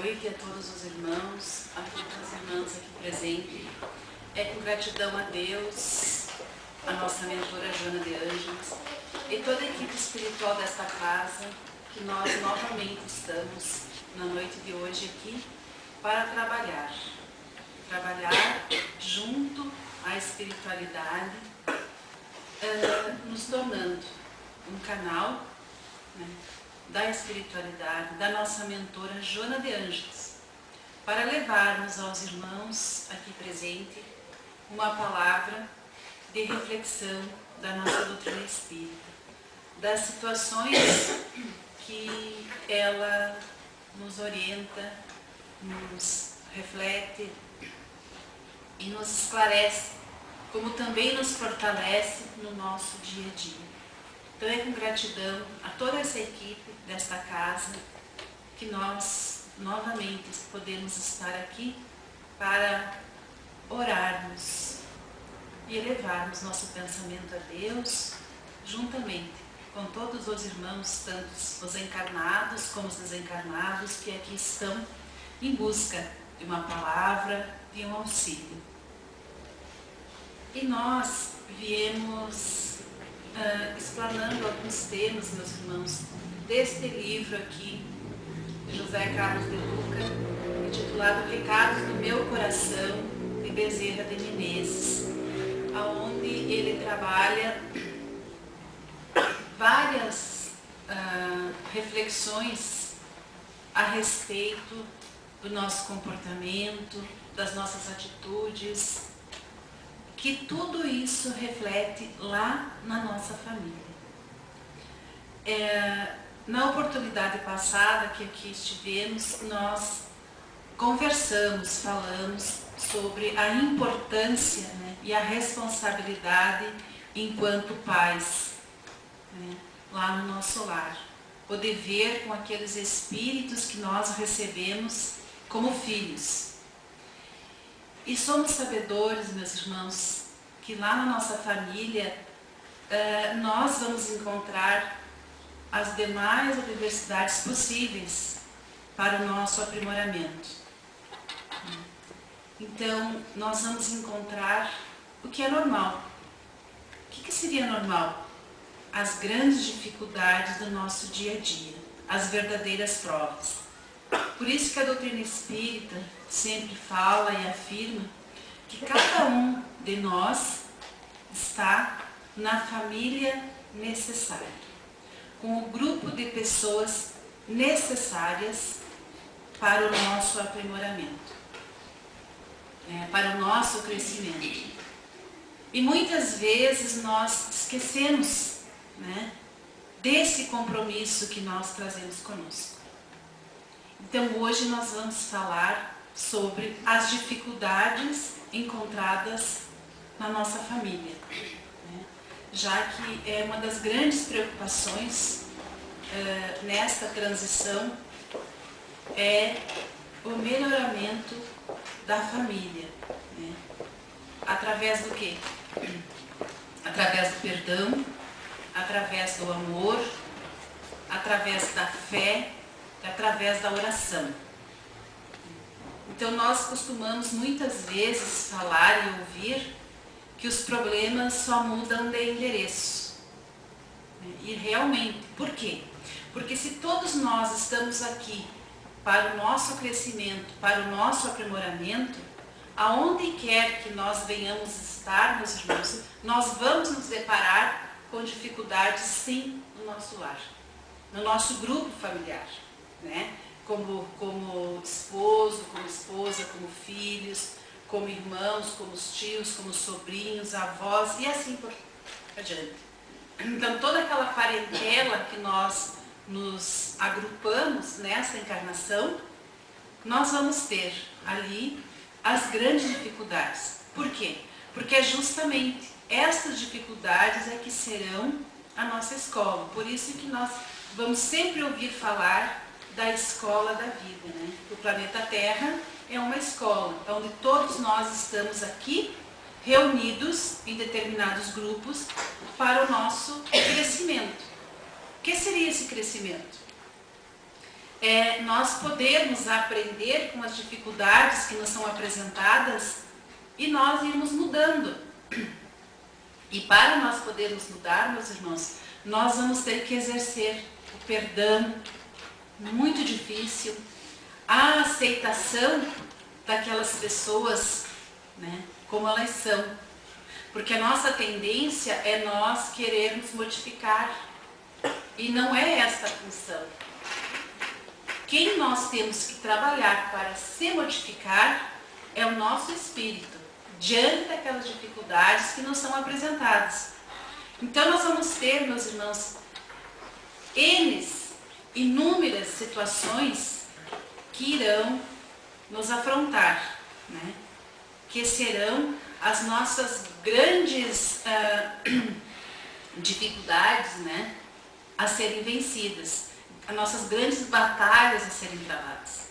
noite a todos os irmãos, a todas as irmãs aqui presentes. É com gratidão a Deus, a nossa mentora Joana de Ângeles e toda a equipe espiritual desta casa, que nós novamente estamos na noite de hoje aqui para trabalhar junto à espiritualidade, nos tornando um canal, né, da espiritualidade, da nossa mentora Joana de Ângeles, para levarmos aos irmãos aqui presentes uma palavra de reflexão da nossa doutrina espírita, das situações que ela nos orienta, nos reflete e nos esclarece, como também nos fortalece no nosso dia a dia. Então é com gratidão a toda essa equipe desta casa que nós novamente podemos estar aqui para orarmos e elevarmos nosso pensamento a Deus, juntamente com todos os irmãos, tanto os encarnados como os desencarnados, que aqui estão em busca de uma palavra, de um auxílio. E nós viemos explanando alguns temas, meus irmãos, deste livro aqui, de José Carlos de Luca, intitulado Recados do Meu Coração, de Bezerra de Menezes, onde ele trabalha várias reflexões a respeito do nosso comportamento, das nossas atitudes, que tudo isso reflete lá na nossa família. Na oportunidade passada que aqui estivemos, nós conversamos, falamos sobre a importância, né, e a responsabilidade enquanto pais, né, lá no nosso lar. O dever com aqueles espíritos que nós recebemos como filhos. E somos sabedores, meus irmãos, que lá na nossa família nós vamos encontrar as demais adversidades possíveis para o nosso aprimoramento. Então, nós vamos encontrar o que é normal. O que seria normal? As grandes dificuldades do nosso dia a dia, as verdadeiras provas. Por isso que a doutrina espírita sempre fala e afirma que cada um de nós está na família necessária, com o grupo de pessoas necessárias para o nosso aprimoramento, para o nosso crescimento. E muitas vezes nós esquecemos, né, desse compromisso que nós trazemos conosco. Então hoje nós vamos falar sobre as dificuldades encontradas na nossa família, né? Já que é uma das grandes preocupações nesta transição é o melhoramento da família, né? Através do quê? Através do perdão, através do amor, através da fé, através da oração. Então nós costumamos muitas vezes falar e ouvir que os problemas só mudam de endereço. E realmente, por quê? Porque se todos nós estamos aqui para o nosso crescimento, para o nosso aprimoramento, aonde quer que nós venhamos estar, meus irmãos, nós vamos nos deparar com dificuldades sim no nosso lar, no nosso grupo familiar, né? Como esposo, como esposa, como filhos, como irmãos, como tios, como sobrinhos, avós e assim por adiante. Então toda aquela parentela que nós nos agrupamos nessa encarnação, nós vamos ter ali as grandes dificuldades. Por quê? Porque é justamente essas dificuldades é que serão a nossa escola. Por isso que nós vamos sempre ouvir falar da escola da vida, né? O planeta Terra é uma escola, onde todos nós estamos aqui reunidos em determinados grupos para o nosso crescimento. O que seria esse crescimento? é nós podermos aprender com as dificuldades que nos são apresentadas e nós irmos mudando. E para nós podermos mudar, meus irmãos, nós vamos ter que exercer o perdão, muito difícil, a aceitação daquelas pessoas, né, como elas são. Porque a nossa tendência é nós querermos modificar. E não é esta a função. Quem nós temos que trabalhar para se modificar é o nosso espírito, diante daquelas dificuldades que nos são apresentadas. Então nós vamos ter, meus irmãos, inúmeras situações que irão nos afrontar, né? Que serão as nossas grandes dificuldades, né, a serem vencidas, as nossas grandes batalhas a serem travadas.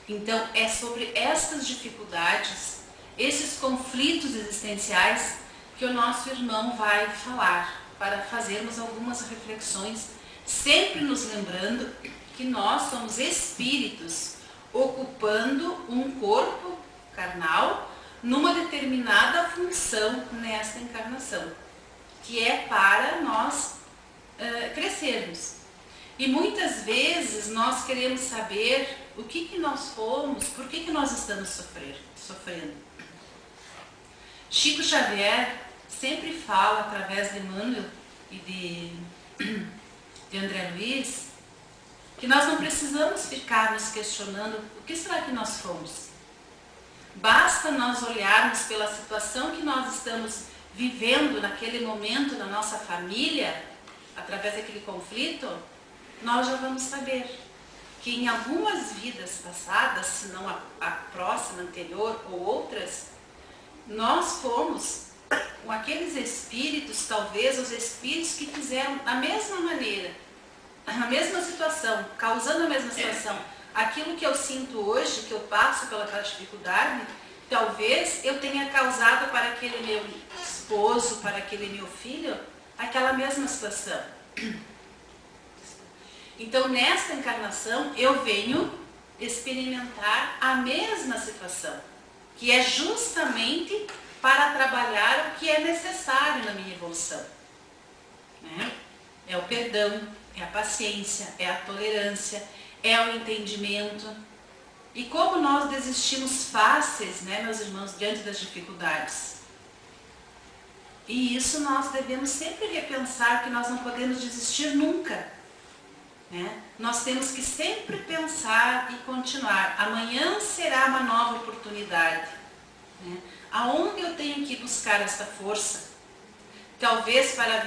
Então é sobre estas dificuldades, esses conflitos existenciais, que o nosso irmão vai falar, para fazermos algumas reflexões, sempre nos lembrando que nós somos espíritos ocupando um corpo carnal numa determinada função nesta encarnação, que é para nós crescermos. E muitas vezes nós queremos saber o que nós fomos, por que nós estamos sofrendo. Chico Xavier sempre fala, através de Emmanuel e de André Luiz, que nós não precisamos ficar nos questionando o que será que nós fomos. Basta nós olharmos pela situação que nós estamos vivendo naquele momento na nossa família, através daquele conflito, nós já vamos saber que em algumas vidas passadas, se não a próxima, anterior ou outras, nós fomos com aqueles espíritos, talvez os espíritos que fizeram da mesma maneira, a mesma situação, causando a mesma situação. Aquilo que eu sinto hoje, que eu passo pela dificuldade, talvez eu tenha causado para aquele meu esposo, para aquele meu filho, aquela mesma situação. Então, nesta encarnação, eu venho experimentar a mesma situação, que é justamente para trabalhar o que é necessário na minha evolução, né? É o perdão, é a paciência, é a tolerância, é o entendimento. E como nós desistimos fáceis, né, meus irmãos, diante das dificuldades. E isso nós devemos sempre repensar, que nós não podemos desistir nunca, né? Nós temos que sempre pensar e continuar. Amanhã será uma nova oportunidade, né? Aonde eu tenho que buscar essa força? Talvez para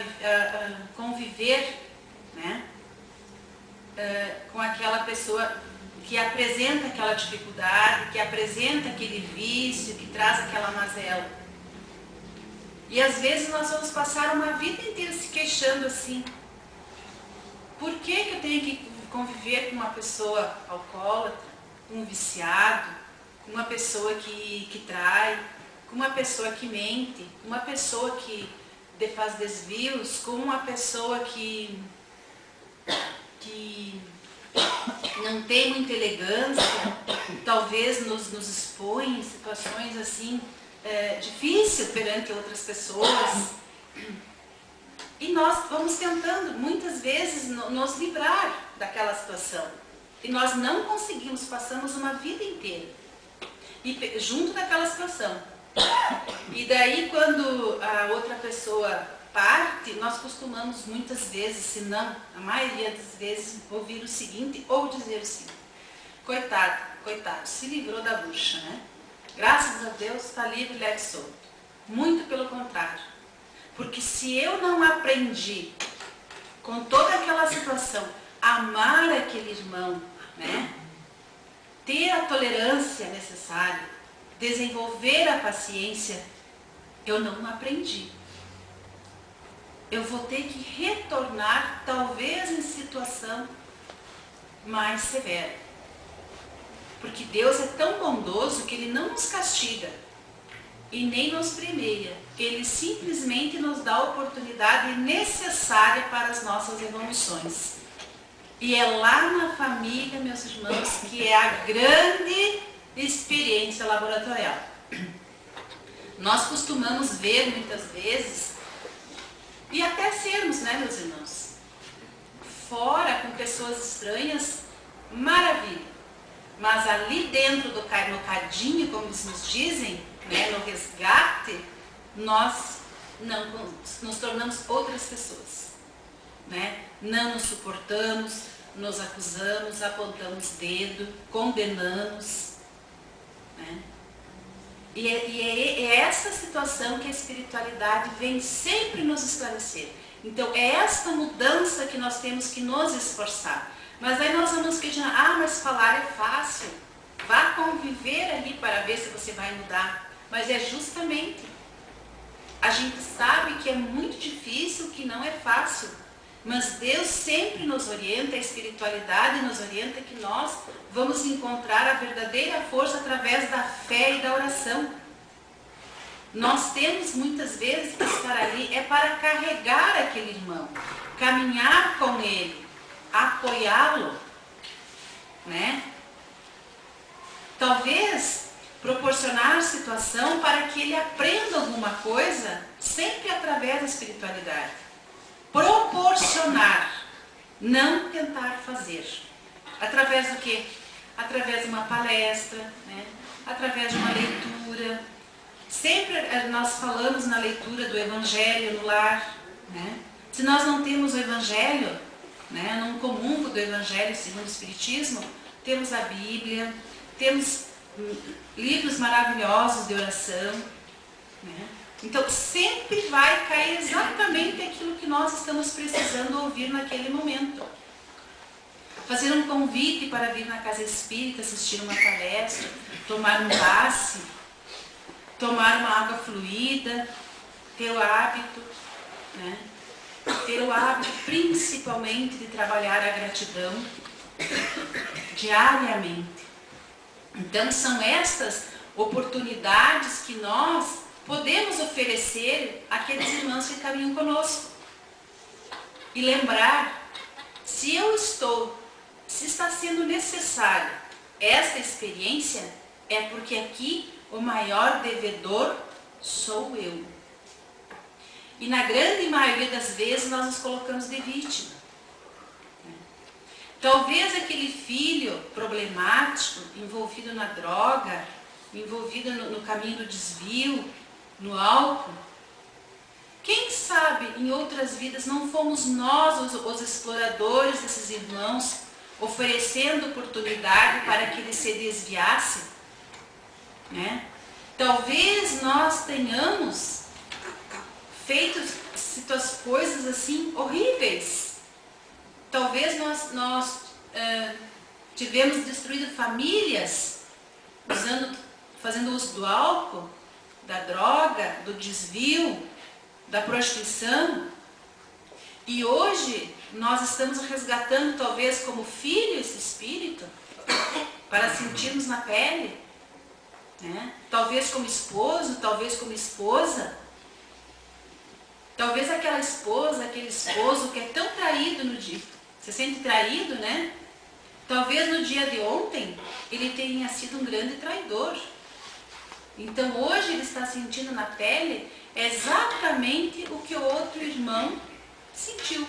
conviver, né, com aquela pessoa que apresenta aquela dificuldade, que apresenta aquele vício, que traz aquela mazela. E às vezes nós vamos passar uma vida inteira se queixando assim: por que eu tenho que conviver com uma pessoa alcoólatra, com um viciado, com uma pessoa que trai, com uma pessoa que mente, uma pessoa que faz desvios, com uma pessoa que não tem muita elegância, talvez nos expõe em situações assim difíceis perante outras pessoas. E nós vamos tentando muitas vezes nos livrar daquela situação. E nós não conseguimos, passamos uma vida inteira junto daquela situação. E daí, quando a outra pessoa parte, nós costumamos muitas vezes, se não a maioria das vezes, ouvir o seguinte ou dizer o seguinte: coitado, se livrou da bucha, né? Graças a Deus está livre, leve e solto. Muito pelo contrário. Porque se eu não aprendi com toda aquela situação a amar aquele irmão, né, ter a tolerância necessária, desenvolver a paciência, eu não aprendi. Eu vou ter que retornar, talvez em situação mais severa. Porque Deus é tão bondoso que Ele não nos castiga e nem nos premia. Ele simplesmente nos dá a oportunidade necessária para as nossas evoluções. E é lá na família, meus irmãos, que é a grande experiência laboratorial. Nós costumamos ver muitas vezes, e até sermos, né, meus irmãos, fora com pessoas estranhas, maravilha. Mas ali dentro do cadinho, como eles nos dizem, né, no resgate, nós não nos tornamos outras pessoas, né? Não nos suportamos, nos acusamos, apontamos dedo, condenamos, né? E é essa situação que a espiritualidade vem sempre nos esclarecer. Então é esta mudança que nós temos que nos esforçar. Mas aí nós vamos questionar, mas falar é fácil. Vá conviver ali para ver se você vai mudar. Mas é justamente, a gente sabe que é muito difícil, que não é fácil. Mas Deus sempre nos orienta, a espiritualidade nos orienta que nós vamos encontrar a verdadeira força através da fé e da oração. Nós temos muitas vezes que estar ali é para carregar aquele irmão, caminhar com ele, apoiá-lo, né? Talvez proporcionar situação para que ele aprenda alguma coisa, sempre através da espiritualidade. Proporcionar, não tentar fazer. Através do quê? Através de uma palestra, né? Através de uma leitura. Sempre nós falamos na leitura do Evangelho no lar, né? Se nós não temos o Evangelho, né, não comungo do Evangelho segundo o Espiritismo, temos a Bíblia, temos livros maravilhosos de oração, né? Então sempre vai cair exatamente aquilo que nós estamos precisando ouvir naquele momento. Fazer um convite para vir na casa espírita, assistir uma palestra, tomar um passe, tomar uma água fluida, ter o hábito, né? Ter o hábito principalmente de trabalhar a gratidão diariamente. Então são estas oportunidades que nós podemos oferecer àqueles irmãos que caminham conosco. E lembrar, se está sendo necessária esta experiência, é porque aqui o maior devedor sou eu. E na grande maioria das vezes nós nos colocamos de vítima. Talvez aquele filho problemático, envolvido na droga, envolvido no caminho do desvio, no álcool, quem sabe em outras vidas não fomos nós os exploradores desses irmãos, oferecendo oportunidade para que ele se desviasse, né? Talvez nós tenhamos feito coisas assim horríveis. Talvez nós tivemos destruído famílias fazendo uso do álcool, da droga, do desvio, da prostituição. E hoje nós estamos resgatando talvez como filho esse espírito para sentirmos na pele, né? Talvez como esposo, talvez como esposa. Talvez aquela esposa, aquele esposo que é tão traído no dia, se sente traído, né? Talvez no dia de ontem ele tenha sido um grande traidor. Então hoje ele está sentindo na pele exatamente o que o outro irmão sentiu.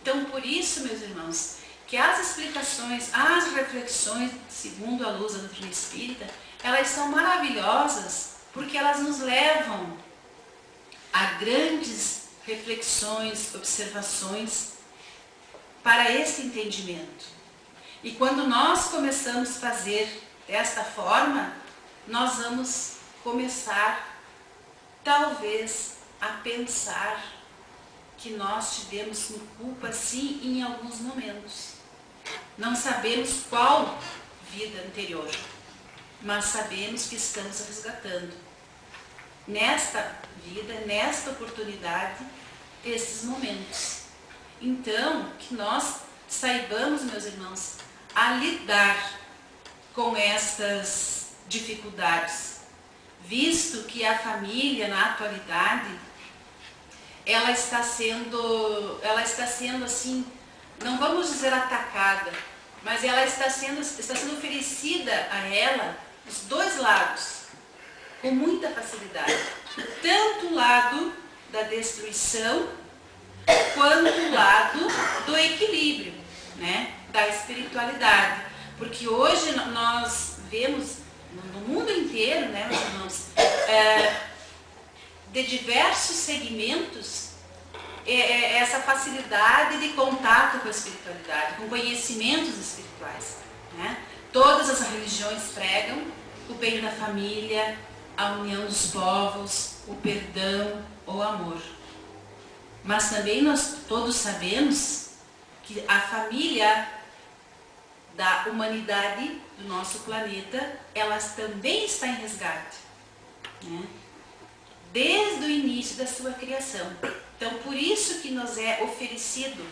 Então por isso, meus irmãos, que as explicações, as reflexões, segundo a luz da doutrina espírita, elas são maravilhosas porque elas nos levam a grandes reflexões, observações para esse entendimento. E quando nós começamos a fazer desta forma, nós vamos começar, talvez, a pensar que nós tivemos culpa, sim, em alguns momentos. Não sabemos qual vida anterior, mas sabemos que estamos resgatando nesta vida, nesta oportunidade, esses momentos. Então, que nós saibamos, meus irmãos, a lidar com estas dificuldades, visto que a família, na atualidade, ela está sendo assim, não vamos dizer atacada, mas ela está sendo oferecida a ela os dois lados, com muita facilidade. Tanto o lado da destruição, quanto o lado do equilíbrio, né? Da espiritualidade. Porque hoje nós vemos no mundo inteiro, né, meus irmãos, de diversos segmentos, essa facilidade de contato com a espiritualidade, com conhecimentos espirituais, né? Todas as religiões pregam o bem da família, a união dos povos, o perdão, o amor. Mas também nós todos sabemos que a família da humanidade, do nosso planeta, ela também está em resgate, né? Desde o início da sua criação. Então, por isso que nos é oferecido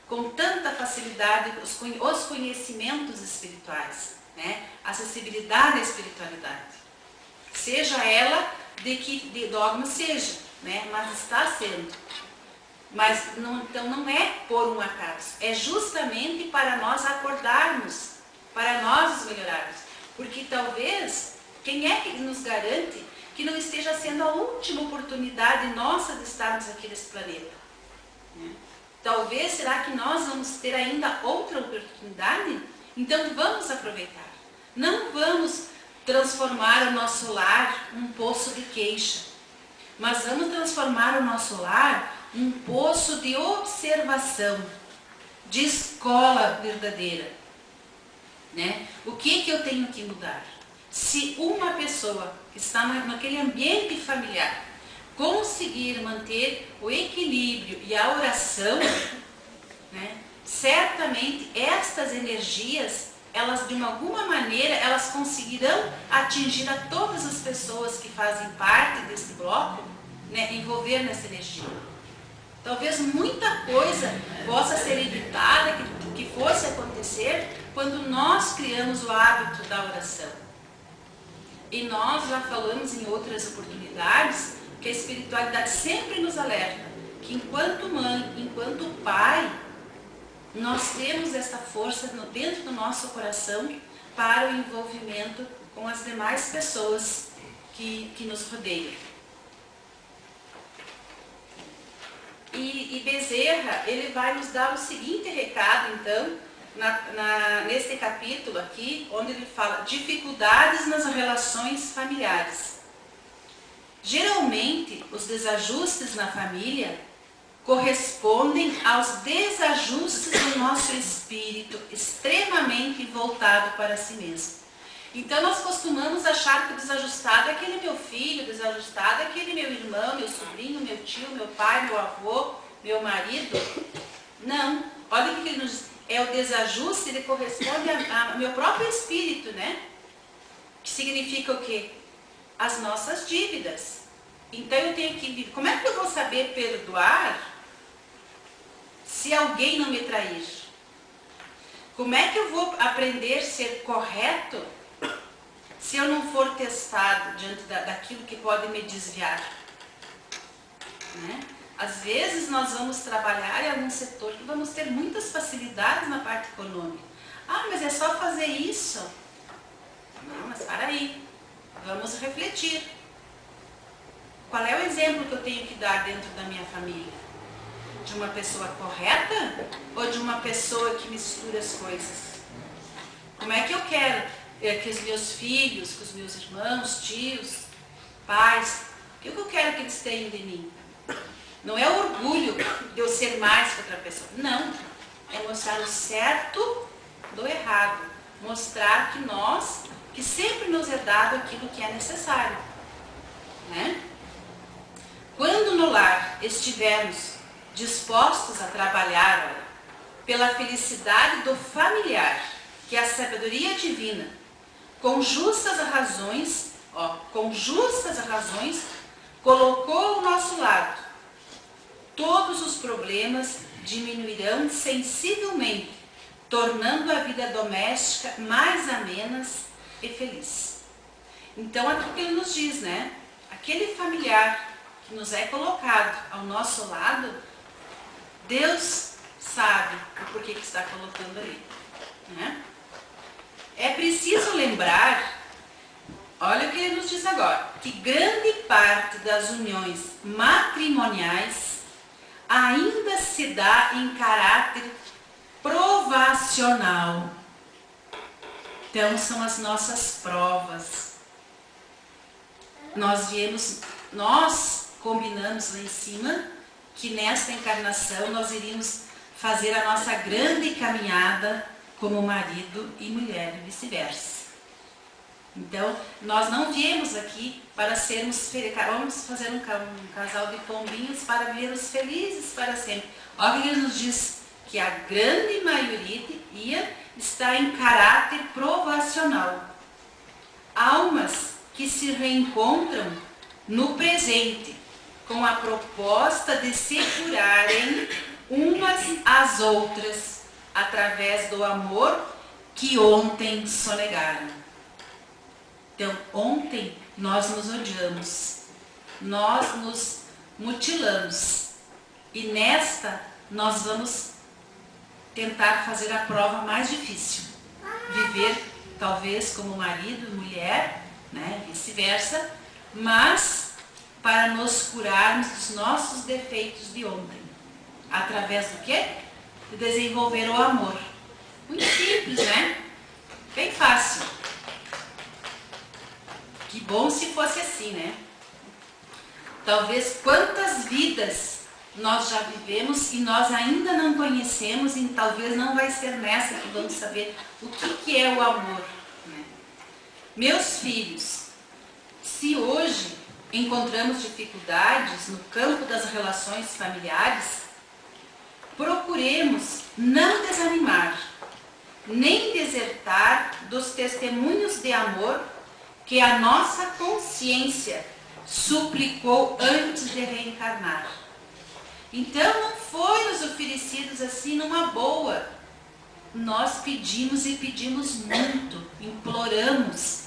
com tanta facilidade os conhecimentos espirituais, né? A acessibilidade à espiritualidade. Seja ela de que dogma seja, né? Mas está sendo. Mas não, então não é por um acaso, é justamente para nós acordarmos, para nós nos melhorarmos. Porque talvez, quem é que nos garante que não esteja sendo a última oportunidade nossa de estarmos aqui nesse planeta? Talvez, será que nós vamos ter ainda outra oportunidade? Então vamos aproveitar. Não vamos transformar o nosso lar um poço de queixa, mas vamos transformar o nosso lar um poço de observação, de escola verdadeira, né? O que eu tenho que mudar? Se uma pessoa que está naquele ambiente familiar conseguir manter o equilíbrio e a oração, né, certamente estas energias, elas de alguma maneira, elas conseguirão atingir a todas as pessoas que fazem parte desse bloco, né, envolver nessa energia. Talvez muita coisa possa ser evitada, que fosse acontecer, quando nós criamos o hábito da oração. E nós já falamos em outras oportunidades que a espiritualidade sempre nos alerta que enquanto mãe, enquanto pai, nós temos essa força dentro do nosso coração para o envolvimento com as demais pessoas que nos rodeiam. E Bezerra, ele vai nos dar o seguinte recado, então, nesse capítulo aqui, onde ele fala dificuldades nas relações familiares. Geralmente, os desajustes na família correspondem aos desajustes do nosso espírito, extremamente voltado para si mesmo. Então, nós costumamos achar que o desajustado é aquele meu filho, o desajustado é aquele meu irmão, meu sobrinho, meu tio, meu pai, meu avô, meu marido. Não, olha o que ele nos diz. É o desajuste, ele corresponde ao meu próprio espírito, né? Que significa o quê? As nossas dívidas. Então eu tenho que... Como é que eu vou saber perdoar se alguém não me trair? Como é que eu vou aprender a ser correto se eu não for testado diante daquilo que pode me desviar? Né? Às vezes nós vamos trabalhar em algum setor que vamos ter muitas facilidades na parte econômica. Ah, mas é só fazer isso? Não, mas para aí. Vamos refletir. Qual é o exemplo que eu tenho que dar dentro da minha família? De uma pessoa correta ou de uma pessoa que mistura as coisas? Como é que eu quero que os meus filhos, que os meus irmãos, tios, pais, o que eu quero que eles tenham de mim? Não é orgulho de eu ser mais que outra pessoa. Não. É mostrar o certo do errado. Mostrar que sempre nos é dado aquilo que é necessário. Né? Quando no lar estivermos dispostos a trabalhar pela felicidade do familiar, que é a sabedoria divina, com justas razões, colocou ao nosso lado, todos os problemas diminuirão sensivelmente, tornando a vida doméstica mais amena e feliz. Então, é o que ele nos diz, né? Aquele familiar que nos é colocado ao nosso lado, Deus sabe o porquê que está colocando ali, né? É preciso lembrar, olha o que ele nos diz agora, que grande parte das uniões matrimoniais ainda se dá em caráter provacional. Então, são as nossas provas. Nós combinamos lá em cima que nesta encarnação nós iríamos fazer a nossa grande caminhada como marido e mulher e vice-versa. Então, nós não viemos aqui para sermos, vamos fazer um casal de pombinhos para vivermos felizes para sempre. Olha o que ele nos diz, que a grande maioria está em caráter provacional. Almas que se reencontram no presente, com a proposta de se curarem umas às outras, através do amor que ontem sonegaram. Então, ontem nós nos odiamos, nós nos mutilamos, e nesta nós vamos tentar fazer a prova mais difícil, viver talvez como marido e mulher, né, vice-versa, mas para nos curarmos dos nossos defeitos de ontem, através do quê? De desenvolver o amor. Muito simples, né? Bem fácil. Que bom se fosse assim, né? Talvez quantas vidas nós já vivemos e nós ainda não conhecemos, e talvez não vai ser nessa que vamos saber o que é o amor, né? Meus filhos, se hoje encontramos dificuldades no campo das relações familiares, procuremos não desanimar, nem desertar dos testemunhos de amor que a nossa consciência suplicou antes de reencarnar. Então não foi nos oferecidos assim numa boa. Nós pedimos e pedimos muito, imploramos.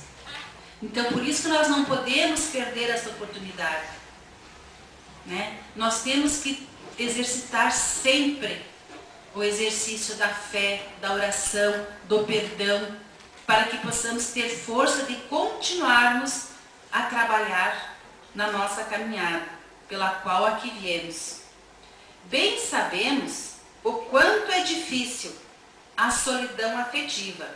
Então por isso que nós não podemos perder essa oportunidade, né? Nós temos que exercitar sempre o exercício da fé, da oração, do perdão, para que possamos ter força de continuarmos a trabalhar na nossa caminhada, pela qual aqui viemos. Bem sabemos o quanto é difícil a solidão afetiva,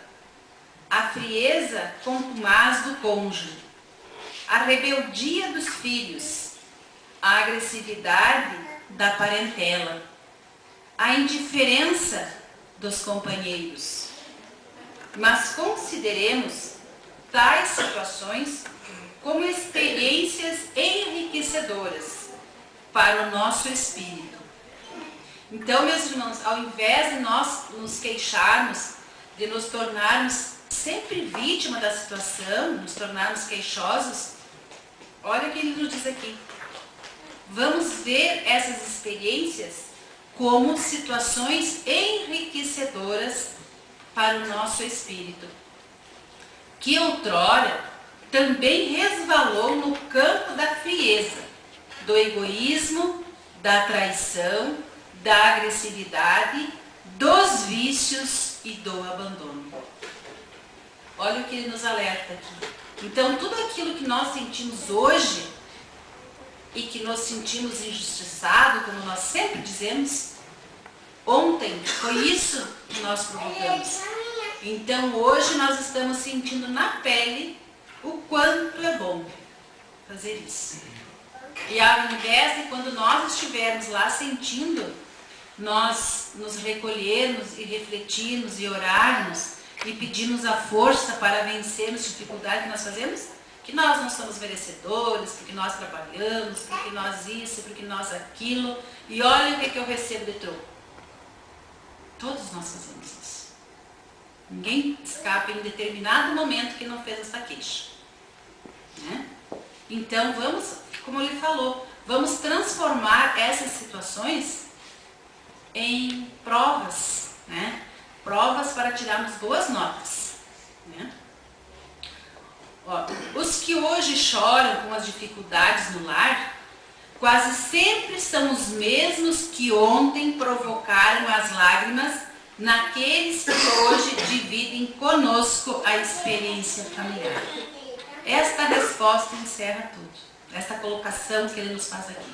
a frieza contumaz do cônjuge, a rebeldia dos filhos, a agressividade da parentela, a indiferença dos companheiros. Mas consideremos tais situações como experiências enriquecedoras para o nosso espírito. Então, meus irmãos, ao invés de nós nos queixarmos, de nos tornarmos sempre vítima da situação, nos tornarmos queixosos, olha o que ele nos diz aqui. Vamos ver essas experiências como situações enriquecedoras para o nosso espírito, que outrora também resvalou no campo da frieza, do egoísmo, da traição, da agressividade, dos vícios e do abandono. Olha o que ele nos alerta aqui. Então, tudo aquilo que nós sentimos hoje e que nos sentimos injustiçados, como nós sempre dizemos, ontem foi isso que nós provocamos. Então, hoje nós estamos sentindo na pele o quanto é bom fazer isso. E ao invés de quando nós estivermos lá sentindo, nós nos recolhermos e refletirmos e orarmos e pedirmos a força para vencermos dificuldades que nós fazemos, que nós não somos merecedores, porque nós trabalhamos, porque nós isso, porque nós aquilo, e olha o que eu recebo de troco. Todos nós fazemos isso. Ninguém escapa em determinado momento que não fez essa queixa, né? Então vamos, como ele falou, vamos transformar essas situações em provas, né? Provas para tirarmos boas notas, né? Ó, os que hoje choram com as dificuldades no lar, quase sempre são os mesmos que ontem provocaram as lágrimas naqueles que hoje dividem conosco a experiência familiar. Esta resposta encerra tudo, esta colocação que ele nos faz aqui.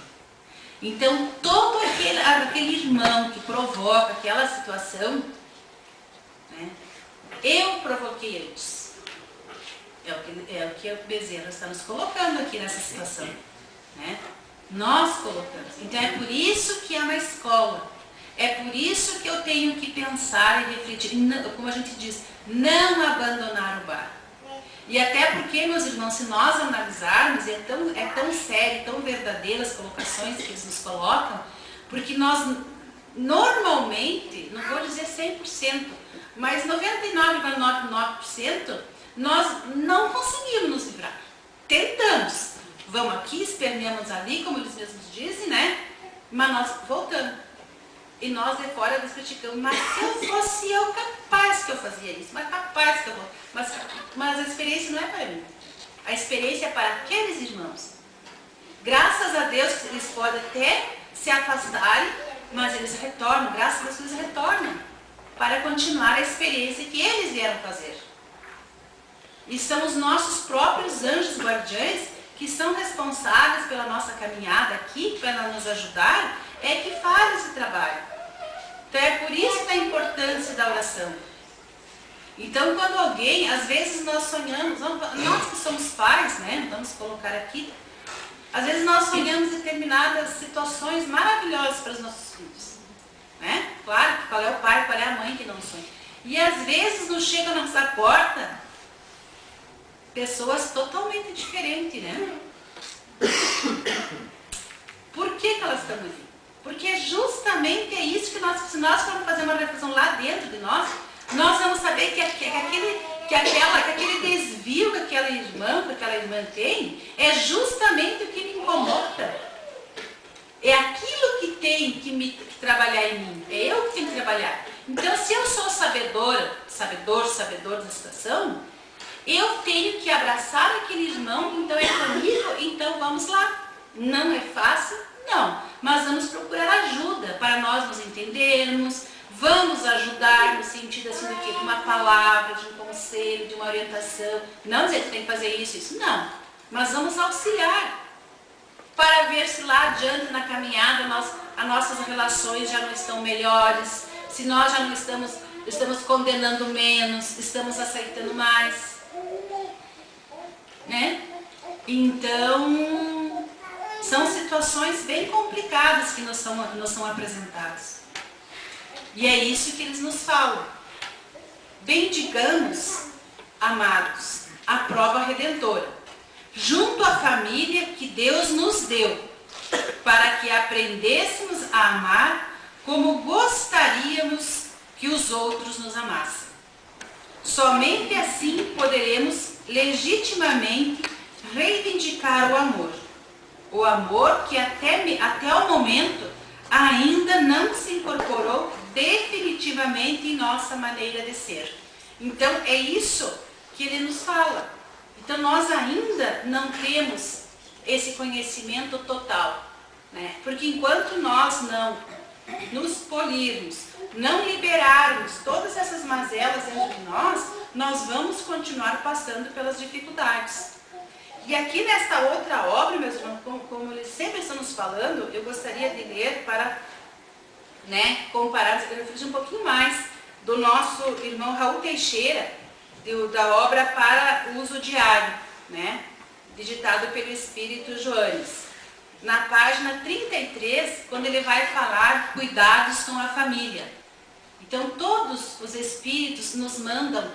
Então, todo aquele irmão que provoca aquela situação, né, eu provoquei antes. É o que o Bezerra está nos colocando aqui nessa situação, né? Nós colocamos. Então é por isso que é uma escola. É por isso que eu tenho que pensar e refletir. Não, como a gente diz, não abandonar o bar. E até porque, meus irmãos, se nós analisarmos, é tão sério, tão verdadeiras as colocações que eles nos colocam, porque nós normalmente, não vou dizer 100%, mas 99,99% nós não conseguimos nos livrar. Tentamos. Vamos aqui, esperneamos ali, como eles mesmos dizem, né? Mas nós voltamos. E nós de fora nos criticamos. Mas se eu fosse eu, capaz que eu fazia isso. Mas capaz que eu vou. Mas a experiência não é para mim. A experiência é para aqueles irmãos. Graças a Deus, eles podem até se afastarem, mas eles retornam. Graças a Deus, eles retornam para continuar a experiência que eles vieram fazer. E são os nossos próprios anjos guardiães que são responsáveis pela nossa caminhada aqui, para nos ajudar, é que fazem esse trabalho. Então é por isso da importância da oração. Então quando alguém, às vezes nós sonhamos, nós que somos pais, né, vamos colocar aqui, às vezes nós sonhamos determinadas situações maravilhosas para os nossos filhos. Né? Claro, qual é o pai, qual é a mãe que não sonha. E às vezes nos chega na nossa porta pessoas totalmente diferentes, né? Por que elas estão ali? Porque justamente é isso que nós, se nós formos fazer uma reflexão lá dentro de nós, nós vamos saber que aquele desvio que aquela irmã tem, é justamente o que me incomoda. É aquilo que tem que trabalhar em mim. É eu que tenho que trabalhar. Então, se eu sou sabedor da situação, eu tenho que abraçar aquele irmão, então é comigo, então vamos lá. Não é fácil? Não. Mas vamos procurar ajuda para nós nos entendermos, vamos ajudar no sentido assim do que? De uma palavra, de um conselho, de uma orientação. Não dizer que tem que fazer isso, não. Mas vamos auxiliar para ver se lá adiante na caminhada as nossas relações já não estão melhores, se nós já não estamos condenando menos, estamos aceitando mais. Né? Então, são situações bem complicadas que nos são apresentadas. E é isso que eles nos falam. Bendigamos, amados, a prova redentora, junto à família que Deus nos deu, para que aprendêssemos a amar como gostaríamos que os outros nos amassem. Somente assim poderemos legitimamente reivindicar o amor que até o momento ainda não se incorporou definitivamente em nossa maneira de ser. Então é isso que ele nos fala. Então nós ainda não temos esse conhecimento total, né? Porque enquanto nós não nos polirmos, não liberarmos todas essas mazelas dentro de nós vamos continuar passando pelas dificuldades. E aqui nesta outra obra, meus irmãos, como eles sempre estão nos falando, eu gostaria de ler para, né, comparar, refletir um pouquinho mais do nosso irmão Raul Teixeira, da obra Para Uso Diário, né, digitado pelo Espírito Joanes. Na página 33, quando ele vai falar cuidados com a família. Então, todos os espíritos nos mandam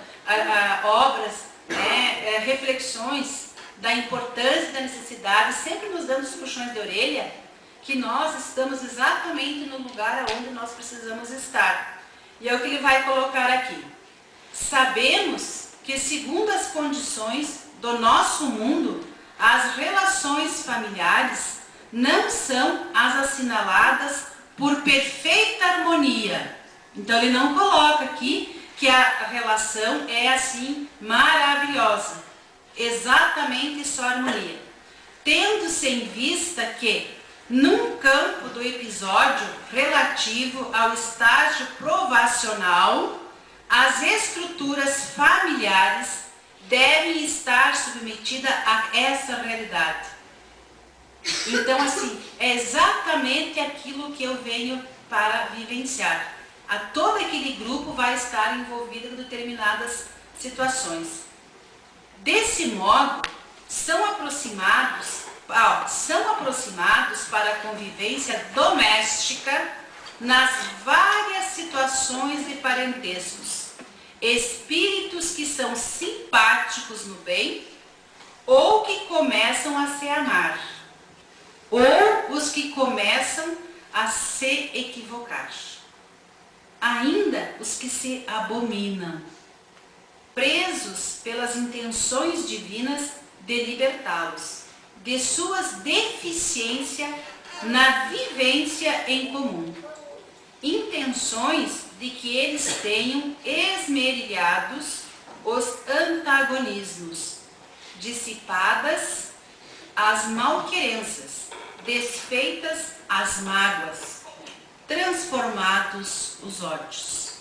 obras, né, reflexões da importância e da necessidade, sempre nos dando os puxões de orelha, que nós estamos exatamente no lugar onde nós precisamos estar. E é o que ele vai colocar aqui. Sabemos que, segundo as condições do nosso mundo, as relações familiares não são as assinaladas por perfeita harmonia. Então ele não coloca aqui que a relação é assim maravilhosa, exatamente só harmonia. Tendo-se em vista que, num campo do episódio relativo ao estágio provacional, as estruturas familiares devem estar submetidas a essa realidade. Então, assim, é exatamente aquilo que eu venho para vivenciar. A todo aquele grupo vai estar envolvido em determinadas situações. Desse modo, são aproximados para a convivência doméstica nas várias situações de parentescos. Espíritos que são simpáticos no bem ou que começam a se amar, ou os que começam a se equivocar. Ainda os que se abominam, presos pelas intenções divinas de libertá-los de suas deficiências na vivência em comum. Intenções de que eles tenham esmerilhados os antagonismos, dissipadas as malquerenças, desfeitas as mágoas, transformados os ódios.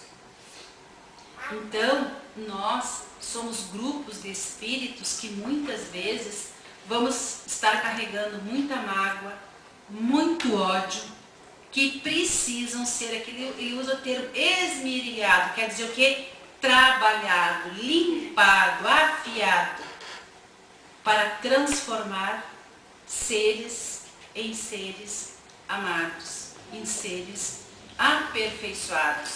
Então, nós somos grupos de espíritos que muitas vezes vamos estar carregando muita mágoa, muito ódio, que precisam ser aquele, ele usa o termo esmerilhado, quer dizer o quê? Trabalhado, limpado, afiado, para transformar seres em seres amados, em seres aperfeiçoados.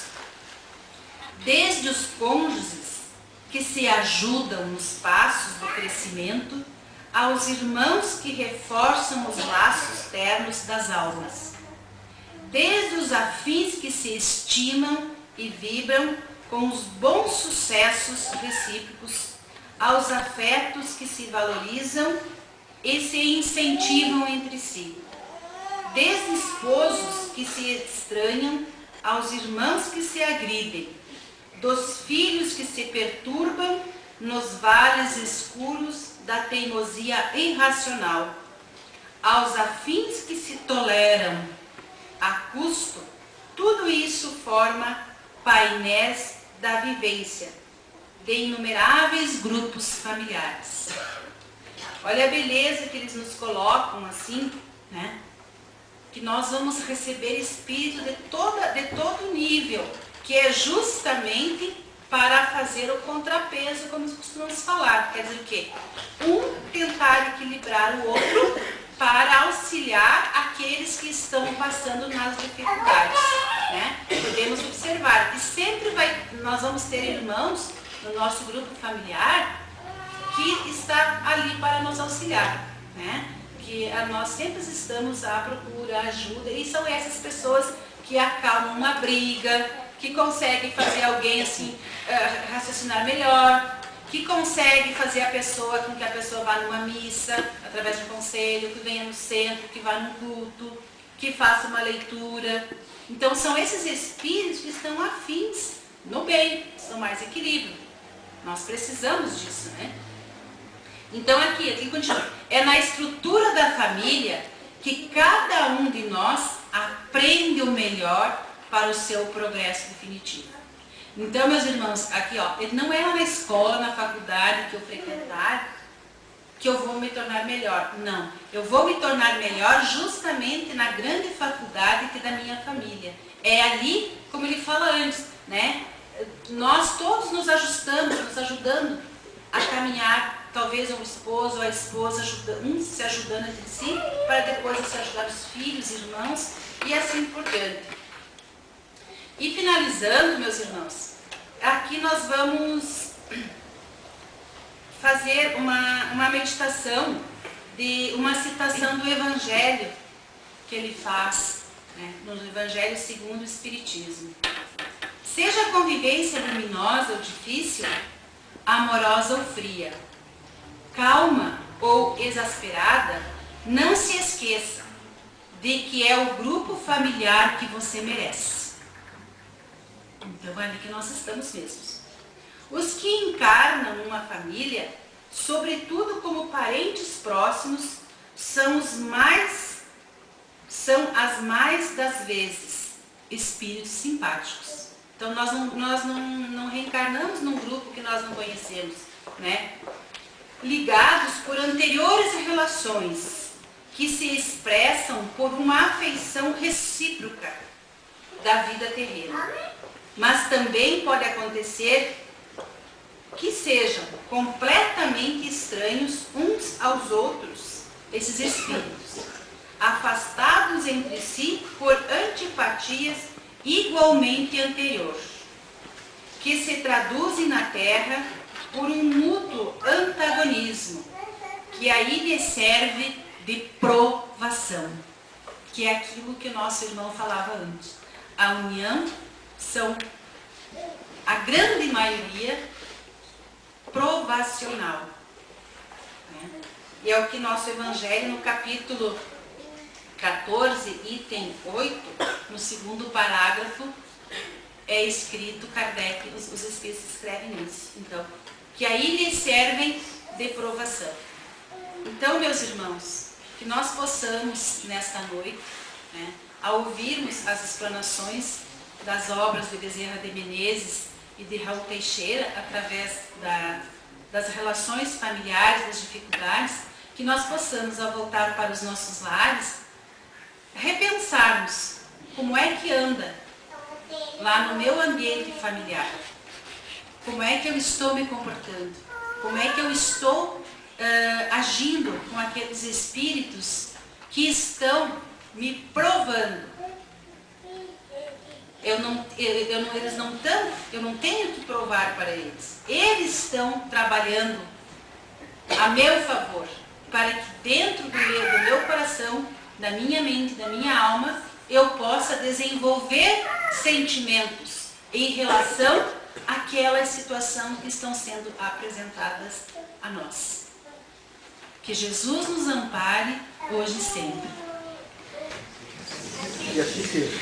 Desde os cônjuges que se ajudam nos passos do crescimento, aos irmãos que reforçam os laços ternos das almas. Desde os afins que se estimam e vibram com os bons sucessos recíprocos, aos afetos que se valorizam e se incentivam entre si. Desde esposos que se estranham aos irmãos que se agridem, dos filhos que se perturbam nos vales escuros da teimosia irracional, aos afins que se toleram a custo, tudo isso forma painéis da vivência de inumeráveis grupos familiares. Olha a beleza que eles nos colocam assim, né? Que nós vamos receber espírito de todo nível, que é justamente para fazer o contrapeso, como costumamos falar. Quer dizer o quê? Um tentar equilibrar o outro para auxiliar aqueles que estão passando nas dificuldades, né? Podemos observar que sempre nós vamos ter irmãos no nosso grupo familiar que está ali para nos auxiliar, né? Que nós sempre estamos à procura, ajuda, e são essas pessoas que acalmam uma briga, que conseguem fazer alguém assim raciocinar melhor, que consegue fazer a pessoa com que a pessoa vá numa missa através de um conselho, que venha no centro, que vá num culto, que faça uma leitura. Então são esses espíritos que estão afins no bem, são mais equilíbrio. Nós precisamos disso, né? Então aqui continua. É na estrutura da família que cada um de nós aprende o melhor para o seu progresso definitivo. Então, meus irmãos, aqui ó, não é lá na escola, na faculdade que eu frequentar que eu vou me tornar melhor. Não, eu vou me tornar melhor justamente na grande faculdade que é da minha família. É ali, como ele fala antes, né? Nós todos nos ajustamos, nos ajudando a caminhar, talvez o esposo ou a esposa, uns se ajudando entre si, para depois se ajudar os filhos, irmãos, e assim por diante. E finalizando, meus irmãos, aqui nós vamos fazer uma meditação de uma citação do Evangelho que ele faz, né, no Evangelho segundo o Espiritismo. Seja a convivência luminosa ou difícil, amorosa ou fria, calma ou exasperada, não se esqueça de que é o grupo familiar que você merece. Então é ali que nós estamos mesmos. Os que encarnam numa família, sobretudo como parentes próximos, são os mais são as mais das vezes espíritos simpáticos. Então nós não reencarnamos num grupo que nós não conhecemos, né? Ligados por anteriores relações que se expressam por uma afeição recíproca da vida terrena. Mas também pode acontecer que sejam completamente estranhos uns aos outros, esses espíritos, afastados entre si por antipatias igualmente anteriores, que se traduzem na Terra por um mútuo antagonismo, que aí lhe serve de provação, que é aquilo que o nosso irmão falava antes. A união são, a grande maioria, provacional. Né? E é o que nosso Evangelho, no capítulo 14, item 8, no segundo parágrafo, é escrito, Kardec, os Espíritos escrevem isso. Então, que aí lhes servem de provação. Então, meus irmãos, que nós possamos, nesta noite, né, ao ouvirmos as explanações das obras de Bezerra de Menezes e de Raul Teixeira, através das relações familiares, das dificuldades, que nós possamos, ao voltar para os nossos lares, repensarmos como é que anda lá no meu ambiente familiar, como é que eu estou me comportando, como é que eu estou agindo com aqueles espíritos que estão me provando. Eu não tenho que provar para eles. Eles estão trabalhando a meu favor, para que dentro do meu coração, da minha mente, da minha alma, eu possa desenvolver sentimentos em relação àquelas situações que estão sendo apresentadas a nós. Que Jesus nos ampare hoje e sempre. E assim seja.